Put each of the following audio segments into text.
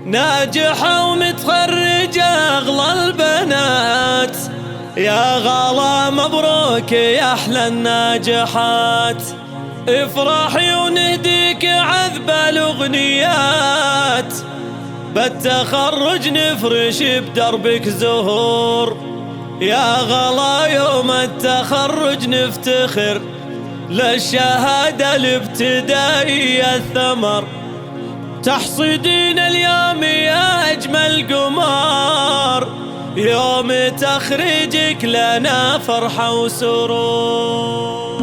ناجحة ومتخرجة أغلى البنات، يا غلا مبروك يا أحلى الناجحات. افرحي ونهديك عذب الأغنيات، بالتخرج نفرش بدربك زهور. يا غلا يوم التخرج نفتخر، للشهادة الابتدائية الثمر. تحصدين اليوم يا أجمل قمار، يوم تخرجك لنا فرحة وسرور.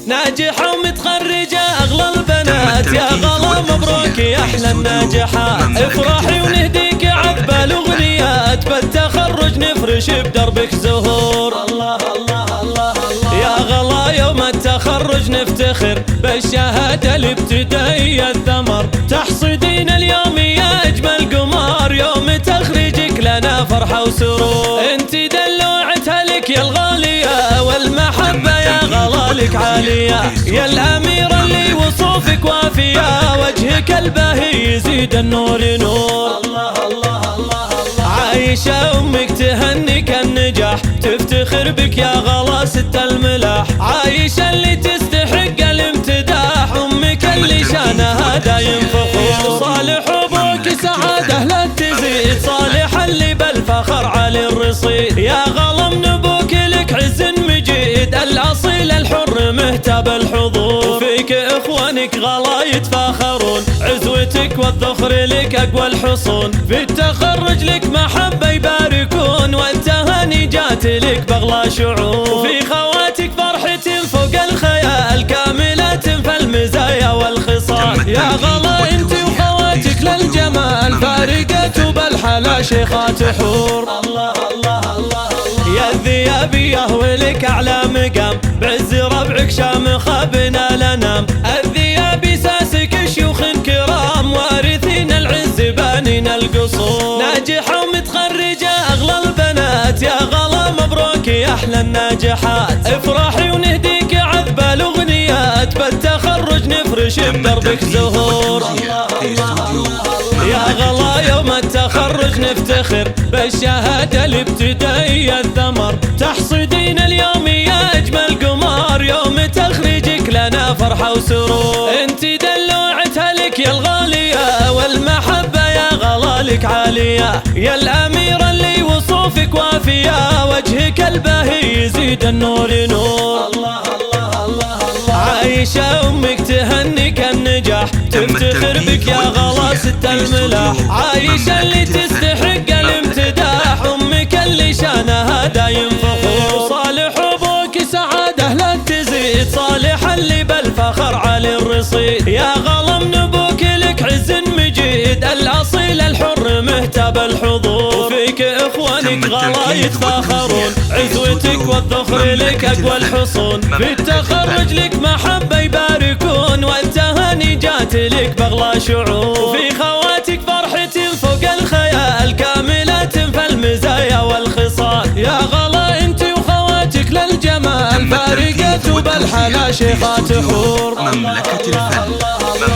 ناجحة ومتخرجة أغلى البنات، يا غلا مبروك يا أحلى الناجحات. افرحي ونهديك عذب الأغنيات، بالتخرج نفرش بدربك زهور. الله الله الله الله، يا غلا يوم التخرج نفتخر، بالشهادة الابتدائية الثمر. تحصدين اليوم يا أجمل قمار، يوم تخرجك لنا فرحة وسرور. انت دلوعتها لك يا الغالية، والمحبة يا غلا لك عالية، يا الأميرة اللي وصوفك وافية، وجهك الباهي يزيد النور نور. الله الله الله الله، عايشة أمك تهنيك النجاح، تفتخر بك يا غلا ست الملاح. عايشة اللي تستحق الامتداح، أمك اللي شانها دايم فخور. صالح أبوك سعادة لا تزيد، صالح اللي بالفخر علي الرصيد. يا غلا من أبوك لك عز مجيد، الأصيل الحر مهتاب الحضور. فيك إخوانك غلا يتفاخرون، عزوتك والذخر لك أقوى الحصون. في التخرج لك محبة يباركون، والتهاني جات لك بأغلى شعور. في خواتك فرحة فوق الخيال، كاملات فالمزايا والخصال. يا غلا انت وخواتك للجمال، فارقات بالحلا شيخات حور. الله الله الله، يا الذيابية ولك أعلى مقام، بعز ربعك شامخة بنا لنام. الذيابي ساسك شيوخ كرام، وارثين العز بانين القصور. ناجحة ومتخرجة أغلى البنات، يا غلا مبروك يا أحلى الناجحات. افرحي ونهديك عذب الأغنيات، بالتخرج نفرش بدربك زهور. الله الله الله، يا غلا يوم التخرج نفتخر، بالشهادة الابتدائية الثمر. تحصدين اليوم يا أجمل قمار، يوم تخرجك لنا فرحة وسرور. انت دلوعتها لك يا الغالية، والمحبة يا غلا لك عالية، يا الأميرة اللي وصوفك وافية، وجهك الباهي يزيد النور نور. الله الله الله الله، عايشة أمك تهنيك النجاح، تفتخر بك يا غلا ست الملاح. عايشة اللي تستحق الامتداح، أمك اللي شانها دايم فخور. صالح أبوك سعادة لا تزيد، صالح اللي بالفخر علي الرصيد. يا غلا من أبوك لك عز مجيد، الأصيل الحر مهتاب الحضور. فيك إخوانك غلا يتفاخرون، عزوتك والذخر لك أقوى الحصون. في التخرج لك محبة يباركون، والتهاني جات لك بأغلى شعور. في خواتك فرحة فوق الخيال، كاملات فالمزايا والخصال. يا غلا انت وخواتك للجمال، فارقات بالحلا شيخات حور. مملكة الفن،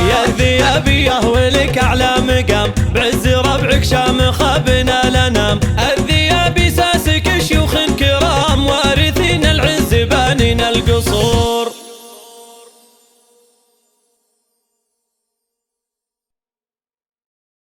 يا الذيابية ولك أعلى مقام، بعز ربعك شامخة بنا لنام.